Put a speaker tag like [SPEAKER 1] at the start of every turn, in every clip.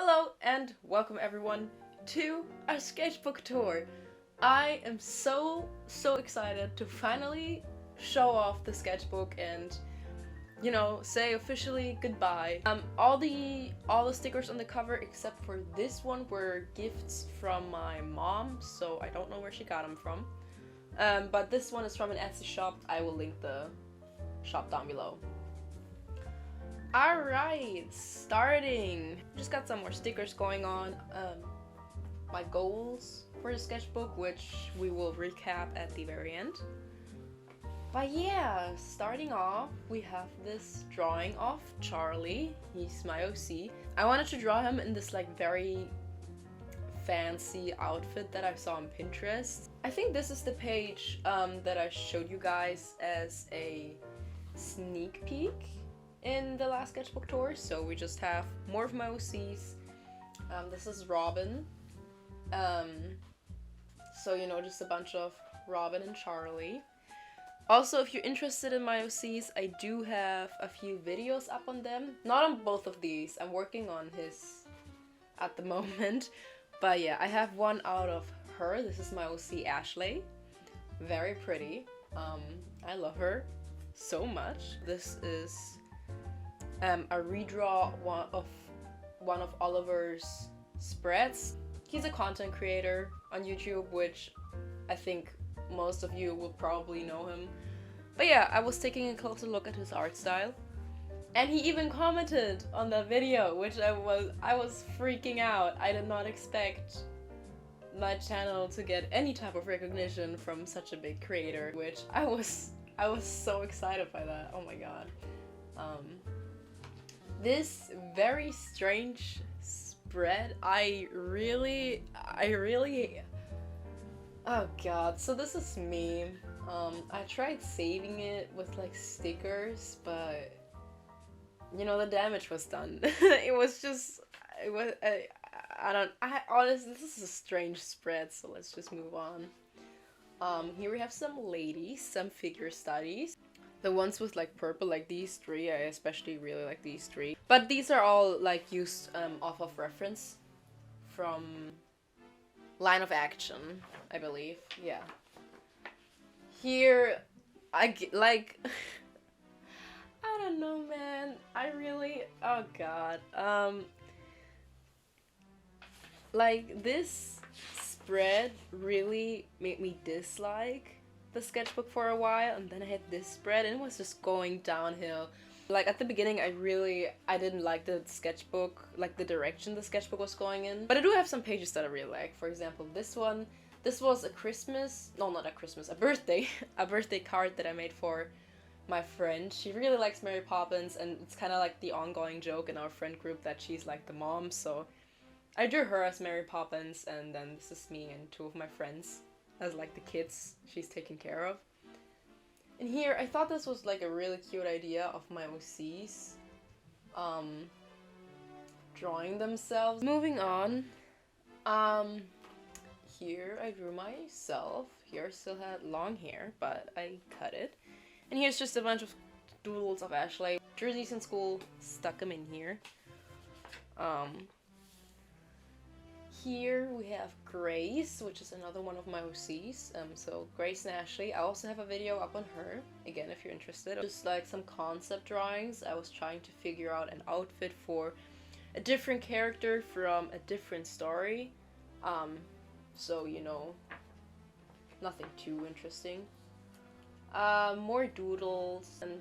[SPEAKER 1] Hello and welcome everyone to our sketchbook tour. I am so excited to finally show off the sketchbook and say officially goodbye. All the stickers on the cover except for this one were gifts from my mom, so I don't know where she got them from. But this one is from an Etsy shop. I will link the shop down below. Alright, starting. Just got some more stickers going on. My goals for the sketchbook, which we will recap at the very end. But yeah, starting off, we have this drawing of Charlie. He's my OC. I wanted to draw him in this like very fancy outfit that I saw on Pinterest. I think this is the page that I showed you guys as a sneak peek in the last sketchbook tour, so we just have more of my OCs. This is Robin. So just a bunch of Robin and Charlie. Also, if you're interested in my OCs, I do have a few videos up on them. Not on both of these, I'm working on his at the moment. But yeah, I have one out of her. This is my OC Ashley. Very pretty. I love her so much. This is a redraw one of Oliver's spreads. He's a content creator on YouTube, which I think most of you will probably know him. But yeah, I was taking a closer look at his art style, and he even commented on the video, which I was freaking out. I did not expect my channel to get any type of recognition from such a big creator, which I was so excited by that. Oh my god. This very strange spread, I really, oh god, so this is me. I tried saving it with like stickers, but the damage was done. Honestly, this is a strange spread, so let's just move on. Here we have some ladies, some figure studies. The ones with like purple, like these three, I especially really like these three. But these are all like used off of reference from Line of Action, I believe. Yeah. Here, I don't know, man. Oh god. Like this spread really made me dislike the sketchbook for a while, and then I had this spread and it was just going downhill. Like at the beginning I didn't like the sketchbook, like the direction the sketchbook was going in. But I do have some pages that I really like. For example, this one. This was a birthday a birthday card that I made for my friend. She really likes Mary Poppins, and it's kind of like the ongoing joke in our friend group that she's like the mom, so I drew her as Mary Poppins, and then this is me and two of my friends as like the kids she's taking care of. And here, I thought this was like a really cute idea of my OCs drawing themselves. Moving on, here I drew myself. Here I still had long hair, but I cut it. And here's just a bunch of doodles of Ashley. Drew these in school, stuck them in here. Here we have Grace, which is another one of my OCs. So Grace and Ashley. I also have a video up on her, again, if you're interested. Just like some concept drawings. I was trying to figure out an outfit for a different character from a different story. So, nothing too interesting. More doodles, and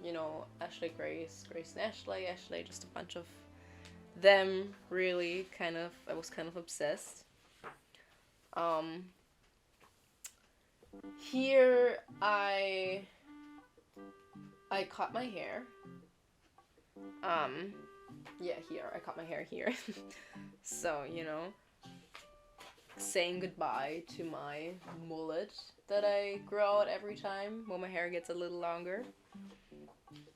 [SPEAKER 1] Ashley, Grace, Grace and Ashley, just a bunch of them, really, I was kind of obsessed. Here I cut my hair. Yeah, here, I cut my hair here. So, saying goodbye to my mullet that I grow out every time when my hair gets a little longer.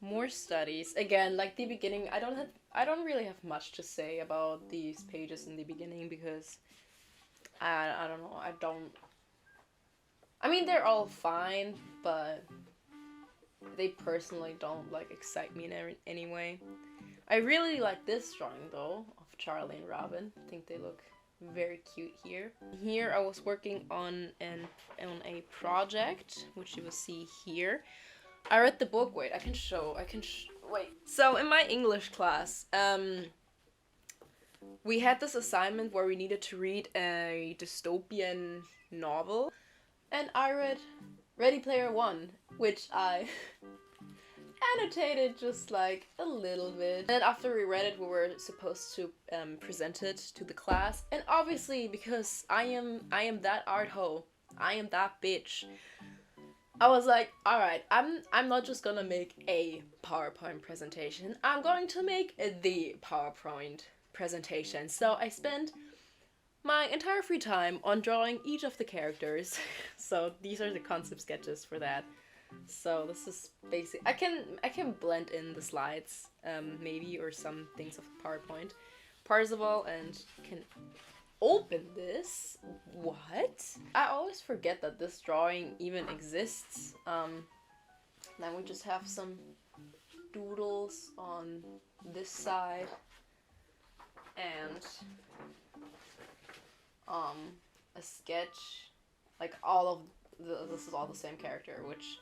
[SPEAKER 1] More studies. Again, like the beginning, I don't really have much to say about these pages in the beginning because I don't know, I mean, they're all fine, but they personally don't like excite me in any way. I really like this drawing though of Charlie and Robin. I think they look very cute here. Here I was working on a project, which you will see here. I read the book. Wait, wait. So in my English class, we had this assignment where we needed to read a dystopian novel, and I read Ready Player One, which I annotated just like a little bit. And after we read it, we were supposed to present it to the class. And obviously, because I am that art hoe, I am that bitch, I was like, alright, I'm not just gonna make a PowerPoint presentation, I'm going to make the PowerPoint presentation. So I spent my entire free time on drawing each of the characters. So these are the concept sketches for that. So this is basic. I can blend in the slides, maybe, or some things of PowerPoint. Parzival, and can open this. What? I always forget that this drawing even exists. Then we just have some doodles on this side, and a sketch, like all of this is all the same character, which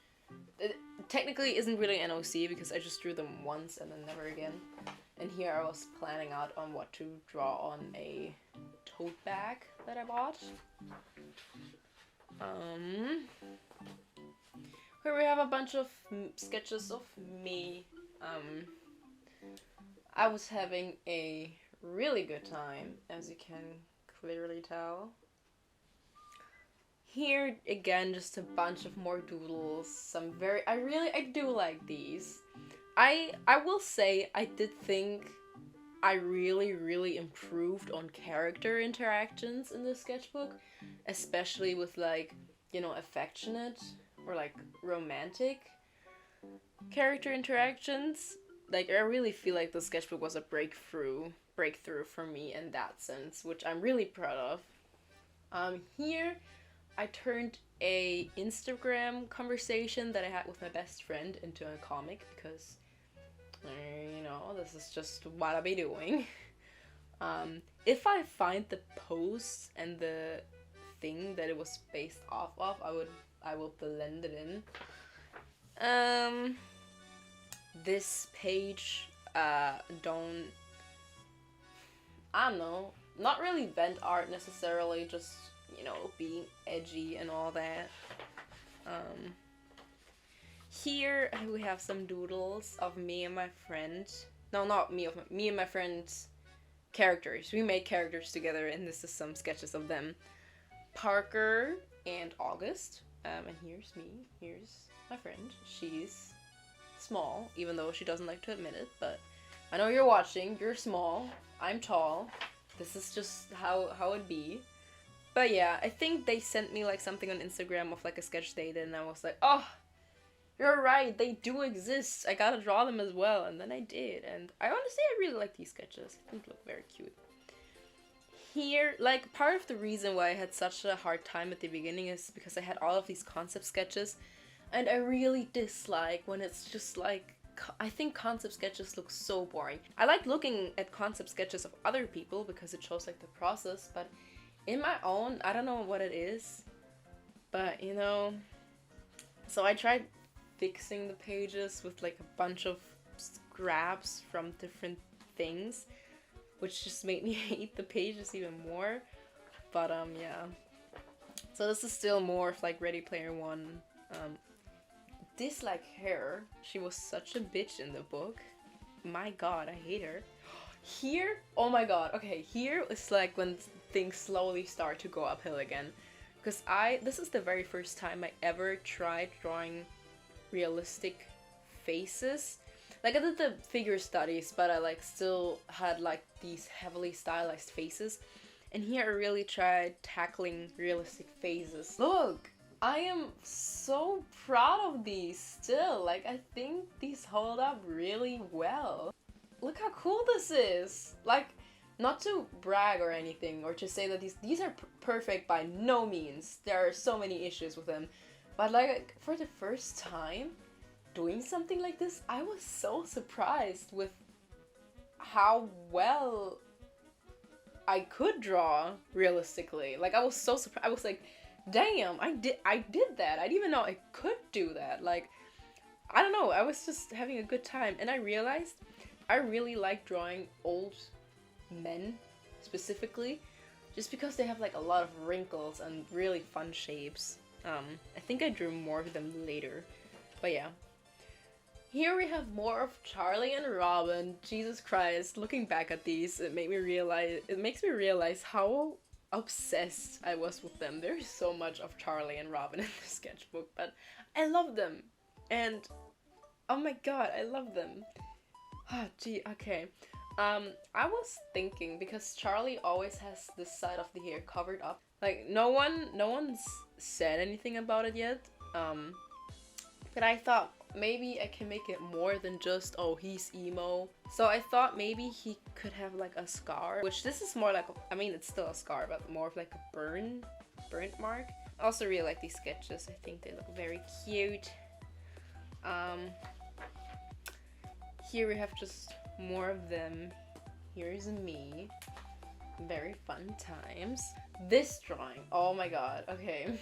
[SPEAKER 1] it technically isn't really an OC because I just drew them once and then never again. And here I was planning out on what to draw on a tote bag that I bought. Here we have a bunch of sketches of me. I was having a really good time, as you can clearly tell. Here again, just a bunch of more doodles. I do like these. I will say I did think I really improved on character interactions in this sketchbook, especially with, like, you know, affectionate or like romantic character interactions. Like, I really feel like the sketchbook was a breakthrough for me in that sense, which I'm really proud of. Here I turned a Instagram conversation that I had with my best friend into a comic because, you know, this is just what I'll be doing. If I find the post and the thing that it was based off of, I will blend it in. This page, I don't know, not really vent art necessarily, just, you know, being edgy and all that. Here we have some doodles of me and my friend. No, not me, of me and my friend's characters. We made characters together, and this is some sketches of them. Parker and August. And here's me. Here's my friend. She's small, even though she doesn't like to admit it, but I know you're watching. You're small. I'm tall. This is just how it be. But yeah, I think they sent me like something on Instagram of like a sketch they did, and I was like, oh, you're right, they do exist. I gotta draw them as well. And then I did, and I honestly, I really like these sketches. I think they look very cute. Here, like, part of the reason why I had such a hard time at the beginning is because I had all of these concept sketches, and I really dislike when it's just like, I think concept sketches look so boring. I like looking at concept sketches of other people because it shows like the process, but in my own, I don't know what it is, but you know, so I tried fixing the pages with like a bunch of scraps from different things, which just made me hate the pages even more. But yeah, so this is still more of like Ready Player One. This like her, she was such a bitch in the book. My god, I hate her. Here, oh my god, okay, here is like when things slowly start to go uphill again. Because this is the very first time I ever tried drawing realistic faces. Like, I did the figure studies, but I like still had like these heavily stylized faces. And here I really tried tackling realistic faces. Look! I am so proud of these still. Like, I think these hold up really well. Look how cool this is! Like, not to brag or anything, or to say that these are perfect by no means. There are so many issues with them. But like, for the first time doing something like this, I was so surprised with how well I could draw realistically. Like, I was so surprised. I was like, damn, I did that. I didn't even know I could do that. Like, I don't know, I was just having a good time, and I realized I really like drawing old men specifically, just because they have like a lot of wrinkles and really fun shapes. I think I drew more of them later, but yeah. Here we have more of Charlie and Robin. Jesus Christ, looking back at these, it makes me realize how obsessed I was with them. There's so much of Charlie and Robin in the sketchbook, but I love them. And oh my god, I love them. Ah, gee, okay. I was thinking, because Charlie always has this side of the hair covered up. Like, no one's said anything about it yet. But I thought maybe I can make it more than just, oh, he's emo. So I thought maybe he could have like a scar, which this is more like, I mean, it's still a scar, but more of like a burnt mark. I also really like these sketches. I think they look very cute. Here we have just more of them. Here's me. Very fun times. This drawing, oh my god, okay.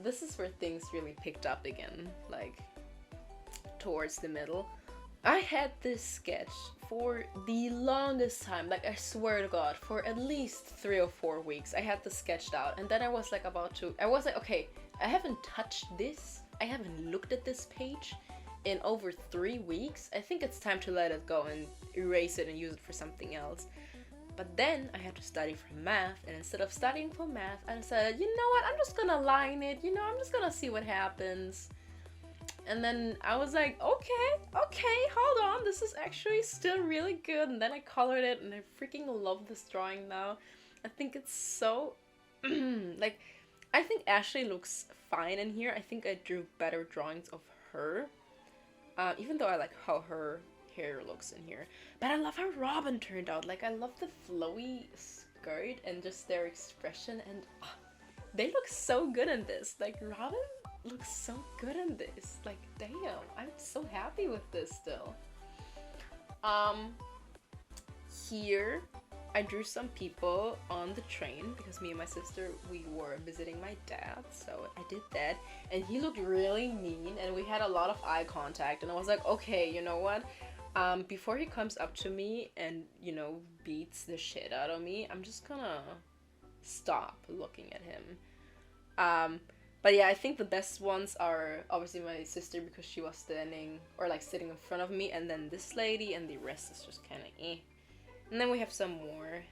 [SPEAKER 1] This is where things really picked up again, like towards the middle. I had this sketch for the longest time, like I swear to god, for at least 3 or 4 weeks. I had this sketched out, and then I was like okay, I haven't touched this, I haven't looked at this page in over 3 weeks. I think it's time to let it go and erase it and use it for something else. But then I had to study for math, and instead of studying for math, I decided, you know what, I'm just gonna line it, you know, I'm just gonna see what happens. And then I was like, okay, hold on, this is actually still really good. And then I colored it, and I freaking love this drawing now. I think it's so, like, I think Ashley looks fine in here. I think I drew better drawings of her. Even though I like how her hair looks in here. But I love how Robin turned out. Like, I love the flowy skirt and just their expression, and they look so good in this. Like, Robin looks so good in this. Like, damn, I'm so happy with this still. Here I drew some people on the train, because me and my sister, we were visiting my dad, so I did that, and he looked really mean, and we had a lot of eye contact, and I was like, okay, you know what, before he comes up to me and, you know, beats the shit out of me, I'm just gonna stop looking at him. But yeah, I think the best ones are obviously my sister, because she was standing, or like sitting in front of me, and then this lady, and the rest is just kind of eh. And then we have some more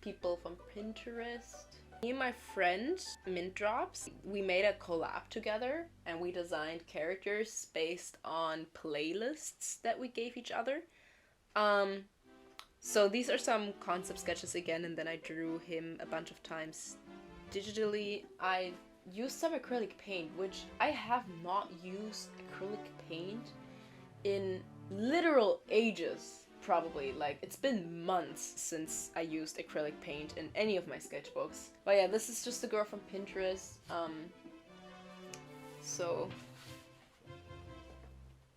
[SPEAKER 1] people from Pinterest. Me and my friend, Mint Drops, we made a collab together, and we designed characters based on playlists that we gave each other. So these are some concept sketches again, and then I drew him a bunch of times digitally. I used some acrylic paint, which I have not used acrylic paint in literal ages. Probably, like, it's been months since I used acrylic paint in any of my sketchbooks. But yeah, this is just a girl from Pinterest. So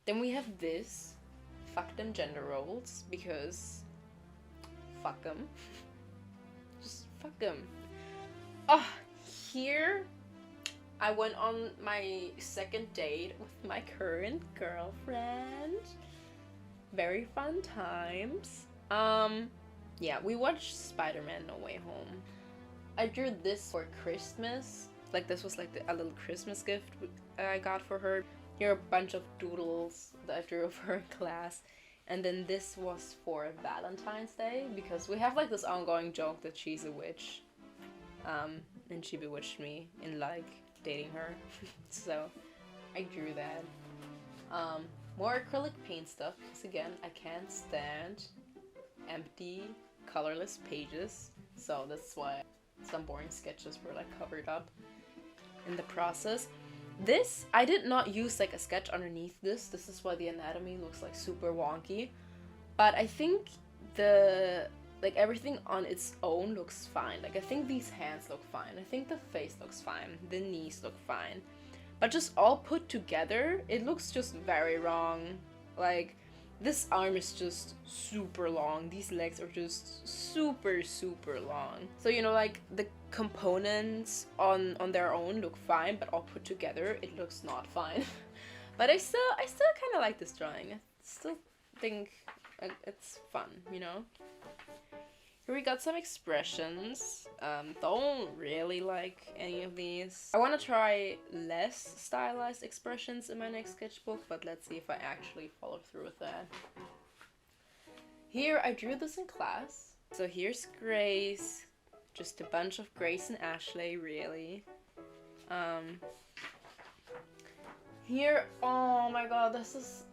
[SPEAKER 1] then we have this, fuck them gender roles, because fuck them. Just fuck them. Oh, here I went on my second date with my current girlfriend. Very fun times. Yeah, we watched Spider-Man No Way Home. I drew this for Christmas. Like, this was like a little Christmas gift I got for her. Here are a bunch of doodles that I drew of her in class. And then this was for Valentine's Day, because we have like this ongoing joke that she's a witch. And she bewitched me in like dating her. So I drew that. More acrylic paint stuff, because again, I can't stand empty, colorless pages, so that's why some boring sketches were like covered up in the process. This, I did not use like a sketch underneath this. This is why the anatomy looks like super wonky, but I think like everything on its own looks fine. Like, I think these hands look fine, I think the face looks fine, the knees look fine. But just all put together, it looks just very wrong. Like, this arm is just super long. These legs are just super, super long. So, you know, like the components on their own look fine, but all put together, it looks not fine. But I still kind of like this drawing. I still think it's fun, you know? Here we got some expressions. Don't really like any of these. I want to try less stylized expressions in my next sketchbook, but let's see if I actually follow through with that. Here, I drew this in class. So here's Grace. Just a bunch of Grace and Ashley, really. Here, oh my god,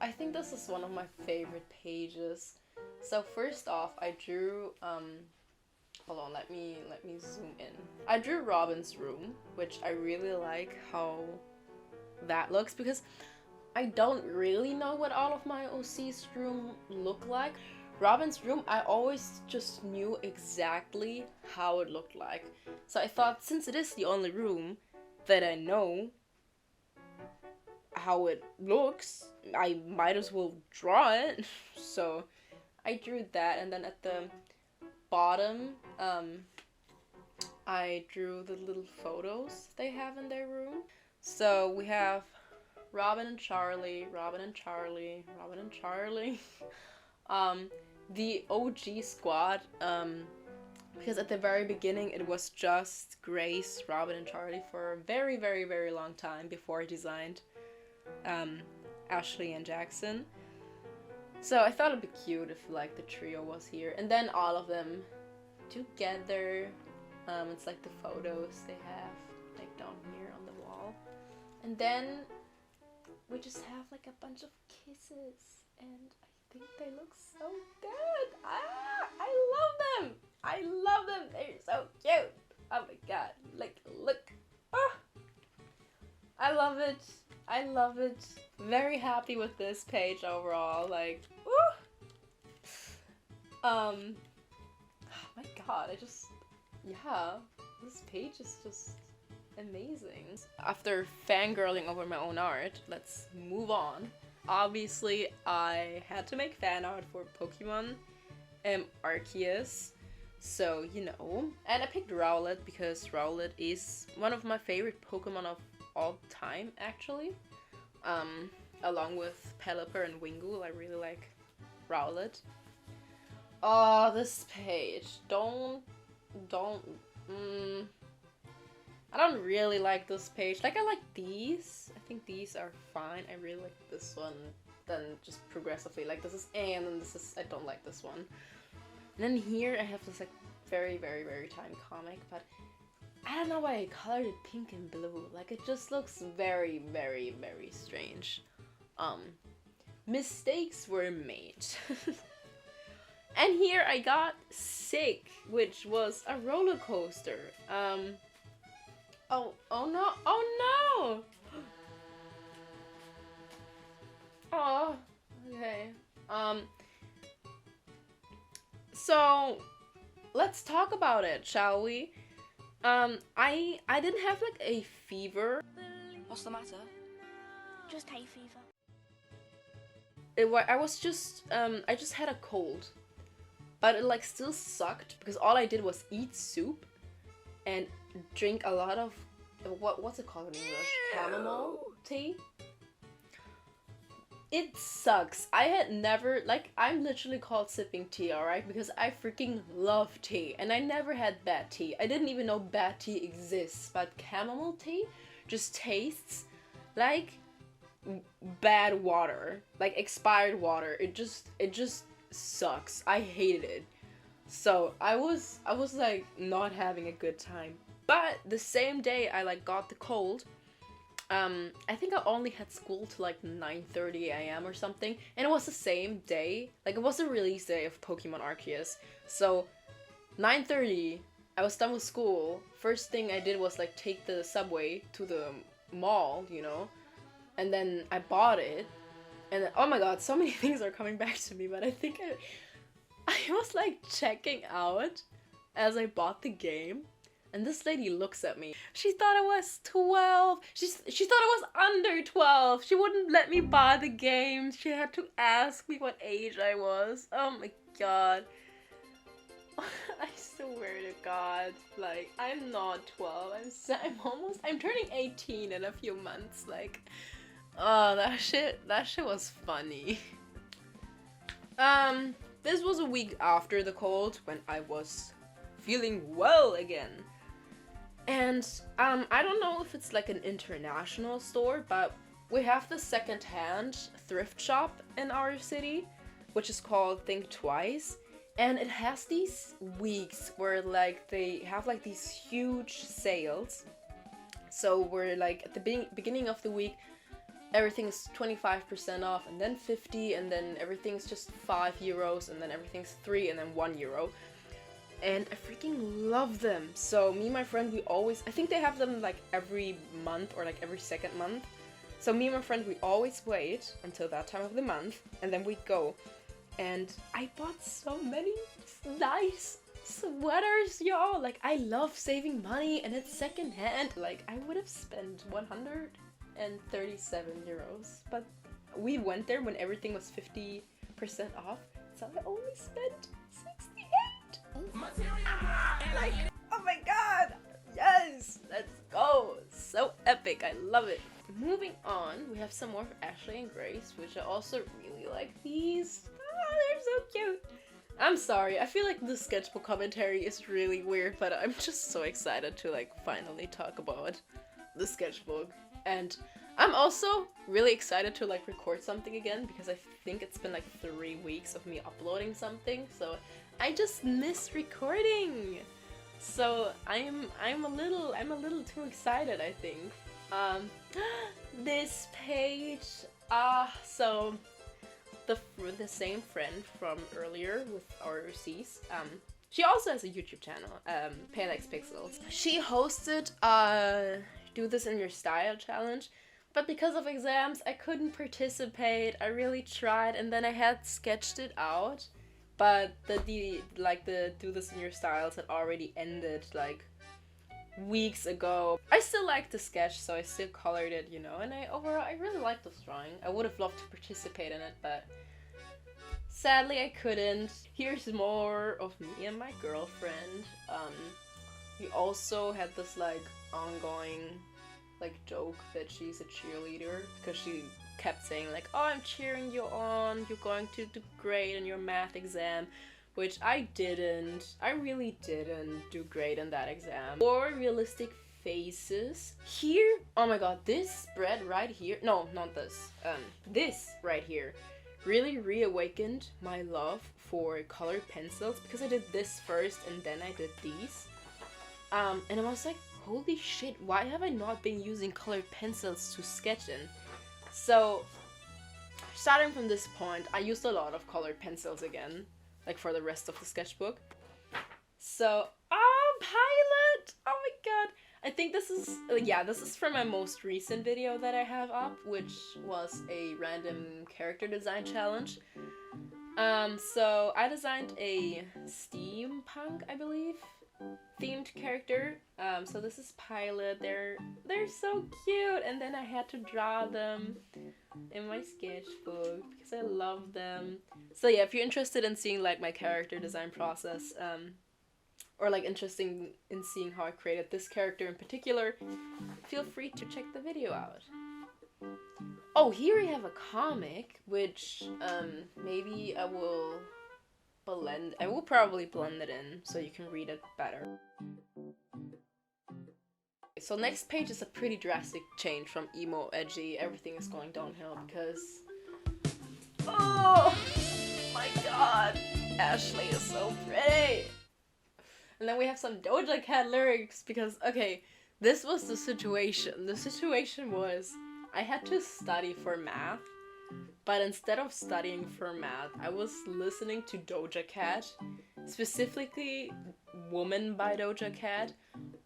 [SPEAKER 1] I think this is one of my favorite pages. So first off, I drew, hold on, let me zoom in. I drew Robin's room, which I really like how that looks, because I don't really know what all of my OC's room look like. Robin's room, I always just knew exactly how it looked like. So I thought, since it is the only room that I know how it looks, I might as well draw it. So I drew that, and then at the bottom, I drew the little photos they have in their room. So we have Robin and Charlie, Robin and Charlie, Robin and Charlie. The OG squad, because at the very beginning it was just Grace, Robin, and Charlie for a very, very, very long time before I designed Ashley and Jackson. So I thought it'd be cute if like the trio was here, and then all of them together. It's like the photos they have like down here on the wall, and then we just have like a bunch of kisses, and I think they look so good. I love them. I love them. They're so cute. Oh my god! Like look. Oh, I love it. I love it. Very happy with this page overall. Like, woo! Oh my god, yeah, this page is just amazing. After fangirling over my own art, let's move on. Obviously, I had to make fan art for Pokemon Arceus, so you know. And I picked Rowlet because Rowlet is one of my favorite Pokemon of all time, actually. Along with Pelipper and Wingull, I really like Rowlet. Oh, this page. I don't really like this page. Like, I like these. I think these are fine. I really like this one. Then just progressively, like this is A, and then this is, I don't like this one. And then here I have this like very, very, very tiny comic, but I don't know why I colored it pink and blue. Like, it just looks very, very, very strange. Mistakes were made. And here I got Sick, which was a roller coaster. Oh no, oh no! Oh, okay. So let's talk about it, shall we? I didn't have like a fever.
[SPEAKER 2] What's the matter? Just hay fever.
[SPEAKER 1] I just had a cold, but it like still sucked because all I did was eat soup and drink a lot of what's it called in English? Chamomile tea. It sucks. I had never, like, I'm literally called sipping tea, alright? Because I freaking love tea, and I never had bad tea. I didn't even know bad tea exists, but chamomile tea just tastes like bad water, like expired water. It just sucks. I hated it. So I was like not having a good time. But the same day I like got the cold, I think I only had school till like 9:30 a.m. or something, and it was the same day, like it was the release day of Pokemon Arceus. So 9:30, I was done with school. First thing I did was like take the subway to the mall, you know, and then I bought it, and then, oh my god, so many things are coming back to me, but I think I was like checking out as I bought the game. And this lady looks at me. She thought I was 12. She thought I was under 12. She wouldn't let me buy the game. She had to ask me what age I was. Oh my god. I swear to God, like, I'm not 12. I'm turning 18 in a few months. Like, oh, that shit was funny. This was a week after the cold when I was feeling well again. And, I don't know if it's like an international store, but we have the second-hand thrift shop in our city, which is called Think Twice. And it has these weeks where, like, they have, like, these huge sales. So we're, like, at the beginning of the week, everything's 25% off, and then 50, and then everything's just €5, and then everything's 3, and then €1. And I freaking love them. So me and my friend, I think they have them like every month or like every second month. So me and my friend, we always wait until that time of the month and then we go. And I bought so many nice sweaters, y'all. Like, I love saving money and it's secondhand. Like, I would have spent €137, but we went there when everything was 50% off. So I only spent 68. Like, oh my god, yes, let's go. So epic, I love it. Moving on, we have some more Ashley and Grace, which I also really like these. Oh, they're so cute. I'm sorry, I feel like the sketchbook commentary is really weird, but I'm just so excited to like finally talk about the sketchbook. And I'm also really excited to like record something again because I think it's been like 3 weeks of me uploading something, so I just miss recording. So I'm a little too excited, I think. This page, so the same friend from earlier with our C's, she also has a YouTube channel, Pale X Pixels. She hosted Do This in Your Style challenge, but because of exams I couldn't participate. I really tried, and then I had sketched it out, but the Do This in Your Styles had already ended like weeks ago. I still like the sketch, so I still colored it, you know, and I really liked this drawing. I would have loved to participate in it, but sadly I couldn't. Here's more of me and my girlfriend. We also had this like ongoing like joke that she's a cheerleader because she kept saying like, oh, I'm cheering you on, you're going to do great in your math exam, which I didn't. I really didn't do great in that exam. More realistic faces. Here, oh my god, this spread right here, no, not this, this right here really reawakened my love for colored pencils because I did this first and then I did these. And I was like, holy shit, why have I not been using colored pencils to sketch in? So, starting from this point, I used a lot of colored pencils again, like for the rest of the sketchbook. So, Pilot! Oh my god! I think this is, this is from my most recent video that I have up, which was a random character design challenge. So I designed a steampunk, I believe, themed character. So this is Pilot. They're so cute, and then I had to draw them in my sketchbook because I love them. So yeah, if you're interested in seeing like my character design process, or like interested in seeing how I created this character in particular, feel free to check the video out. Oh, here we have a comic, which maybe I will probably blend it in so you can read it better. So next page is a pretty drastic change from emo, edgy, everything is going downhill because, oh my god, Ashley is so pretty. And then we have some Doja Cat lyrics because, okay, this was the situation. The situation was I had to study for math, but instead of studying for math, I was listening to Doja Cat, specifically Woman by Doja Cat,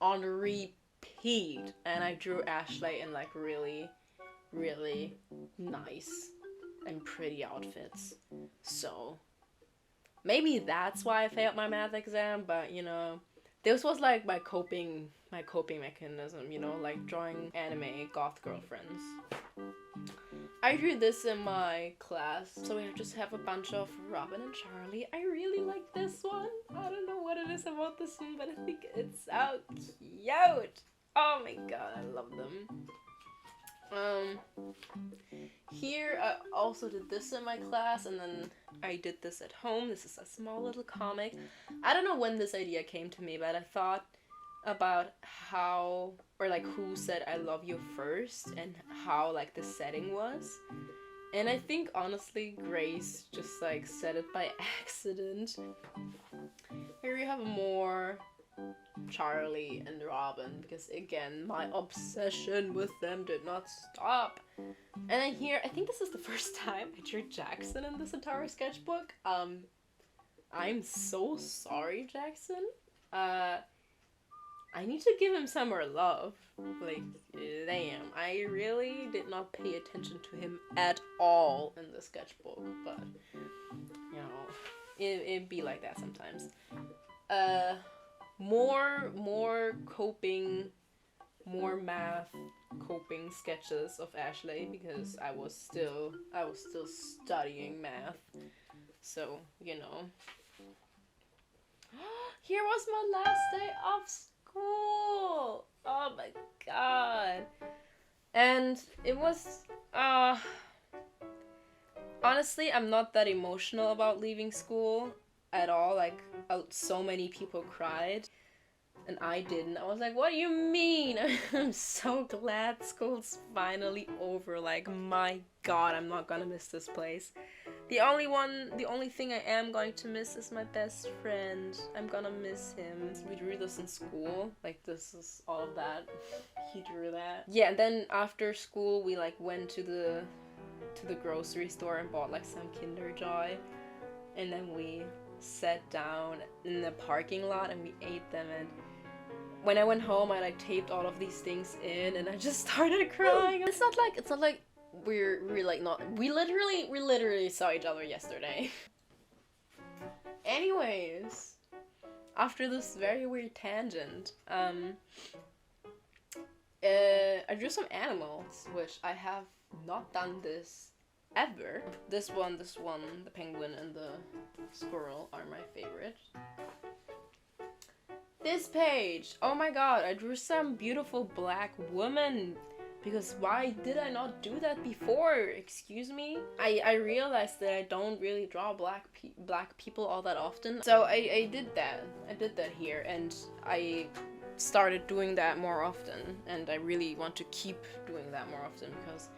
[SPEAKER 1] on repeat. And I drew Ashley in like really, really nice and pretty outfits. So maybe that's why I failed my math exam, but you know, This was like my coping mechanism, you know, like drawing anime goth girlfriends. I drew this in my class, so we just have a bunch of Robin and Charlie. I really like this one. I don't know what it is about this one, but I think it's so cute. Oh my god, I love them. Here I also did this in my class, and then I did this at home. This is a small little comic. I don't know when this idea came to me, but I thought about how, or like who said I love you first, and how like the setting was. And I think honestly Grace just like said it by accident. Here we have more Charlie and Robin, because again, my obsession with them did not stop. And then here, I think this is the first time I drew Jackson in this entire sketchbook. I'm so sorry, Jackson. I need to give him some more love. Like, damn, I really did not pay attention to him at all in the sketchbook, but, you know, it be like that sometimes. More coping, more math coping sketches of Ashley, because I was still studying math, so, you know. Here was my last day of school! Oh my god. And it was, honestly, I'm not that emotional about leaving school at all. Like, so many people cried, and I didn't. I was like, what do you mean? I'm so glad school's finally over. Like, my god, I'm not gonna miss this place. The only thing I am going to miss is my best friend. I'm gonna miss him. We drew this in school. Like, this is all of that. He drew that. Yeah, and then after school, we like went to the grocery store and bought like some Kinder Joy. And then we sat down in the parking lot and we ate them, and when I went home I like taped all of these things in, and I just started crying. It's not like we're like not, we literally saw each other yesterday. Anyways, after this very weird tangent, I drew some animals, which I have not done this ever. This one, the penguin and the squirrel are my favorite. This page, oh my god, I drew some beautiful black woman, because why did I not do that before? Excuse me? I realized that I don't really draw black people all that often, so I did that. I did that here, and I started doing that more often, and I really want to keep doing that more often, because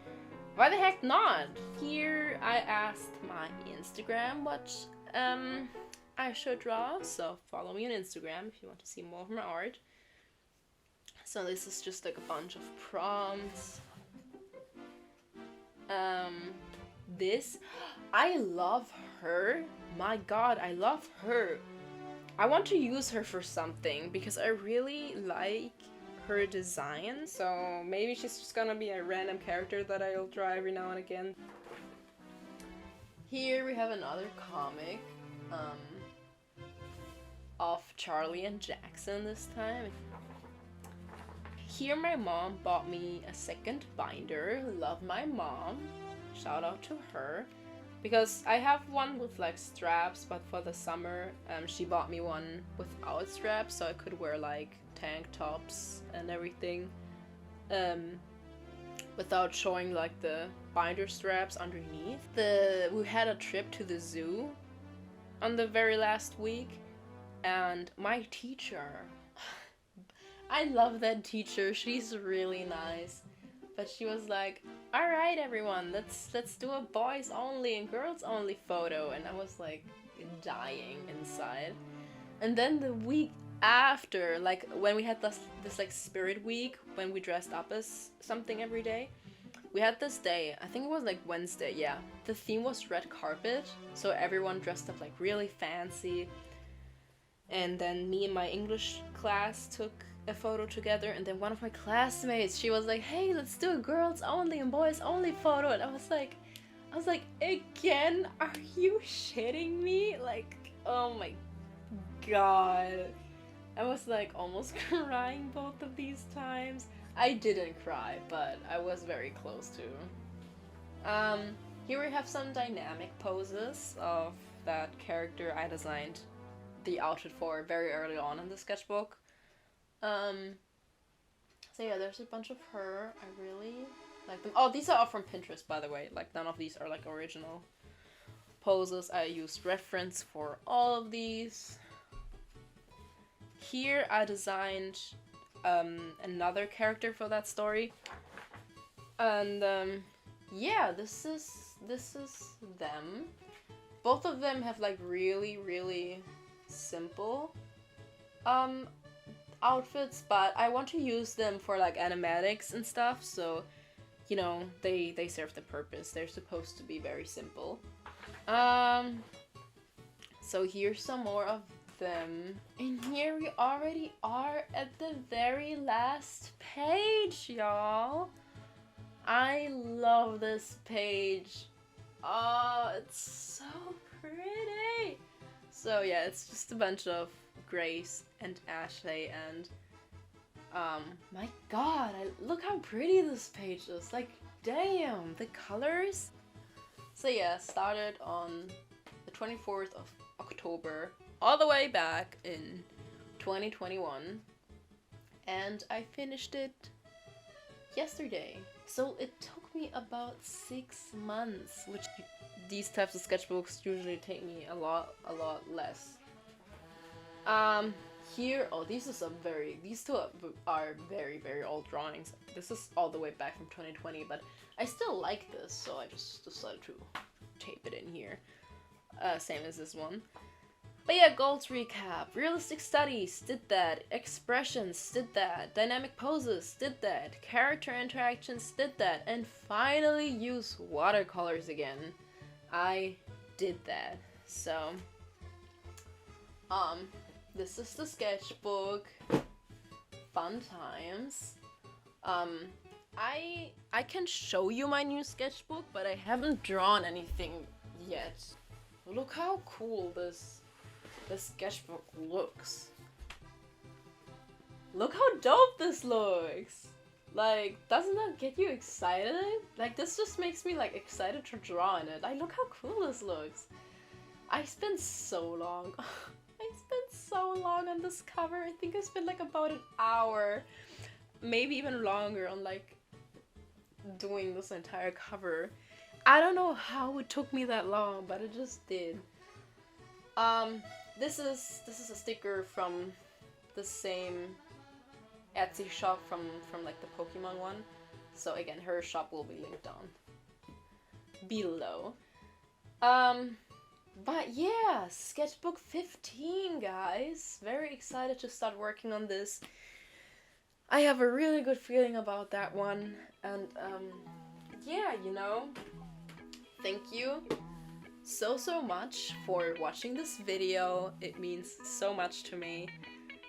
[SPEAKER 1] why the heck not? Here I asked my Instagram what I should draw, so follow me on Instagram if you want to see more of my art. So this is just like a bunch of prompts. This, I love her. My god, I love her. I want to use her for something because I really like her design. So maybe she's just gonna be a random character that I'll draw every now and again. Here we have another comic of Charlie and Jackson this time. Here my mom bought me a second binder. Love my mom. Shout out to her. Because I have one with like straps, but for the summer she bought me one without straps, so I could wear like tank tops and everything without showing like the binder straps underneath. We had a trip to the zoo on the very last week, and my teacher, I love that teacher, she's really nice, but she was like, alright everyone, let's do a boys only and girls only photo, and I was like dying inside. And then the week after, like when we had this like spirit week, when we dressed up as something every day, we had this day, I think it was like Wednesday, yeah. The theme was red carpet, so everyone dressed up like really fancy. And then me and my English class took a photo together, and then one of my classmates, she was like, hey, let's do a girls only and boys only photo, and I was like, again? Are you shitting me? Like, oh my god. I was like almost crying both of these times. I didn't cry, but I was very close to. Here we have some dynamic poses of that character I designed the outfit for very early on in the sketchbook. So yeah, there's a bunch of her. I really like them. Oh, these are all from Pinterest, by the way. Like, none of these are like original poses. I used reference for all of these. Here I designed another character for that story. And yeah, this is them. Both of them have like really simple outfits, but I want to use them for like animatics and stuff, so you know, they serve the purpose. They're supposed to be very simple. So here's some more of them. And here we already are at the very last page, y'all. I love this page. Oh, it's so pretty. So yeah, it's just a bunch of Grace and Ashley, and my god, look how pretty this page is. Like, damn, the colors. So yeah, started on the 24th of October, all the way back in 2021, and I finished it yesterday. So it took me about 6 months, which these types of sketchbooks usually take me a lot less. Here, oh, these two are very old drawings. This is all the way back from 2020, but I still like this, so I just decided to tape it in here. Same as this one. But yeah, goals recap. Realistic studies, did that. Expressions, did that. Dynamic poses, did that. Character interactions, did that. And finally use watercolors again. I did that. So, this is the sketchbook. Fun times. I can show you my new sketchbook, but I haven't drawn anything yet. Look how cool this sketchbook looks. Look how dope this looks. Like, doesn't that get you excited? Like, this just makes me like excited to draw in it. Like, look how cool this looks. I spent so long. I spent so long on this cover. I think I spent like about an hour, maybe even longer, on like doing this entire cover. I don't know how it took me that long, but it just did. This is a sticker from the same Etsy shop from like the Pokemon one. So again, her shop will be linked down below. But yeah, sketchbook 15, guys. Very excited to start working on this. I have a really good feeling about that one, and yeah, you know, thank you so much for watching this video. It means so much to me.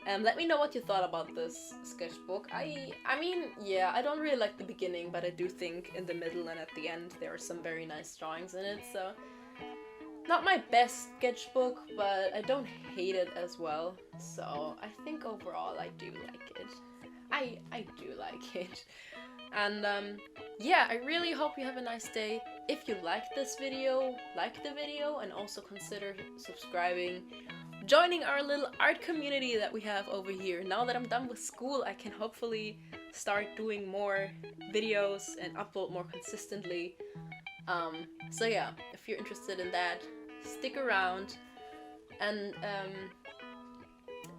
[SPEAKER 1] Let me know what you thought about this sketchbook. I mean, yeah, I don't really like the beginning, but I do think in the middle and at the end there are some very nice drawings in it, so not my best sketchbook, but I don't hate it as well. So I think overall I do like it. I do like it. And yeah, I really hope you have a nice day. If you liked this video, like the video, and also consider subscribing, joining our little art community that we have over here. Now that I'm done with school, I can hopefully start doing more videos and upload more consistently. So yeah, if you're interested in that, stick around. And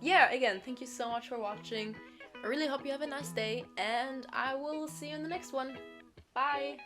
[SPEAKER 1] yeah, again, thank you so much for watching. I really hope you have a nice day, and I will see you in the next one. Bye!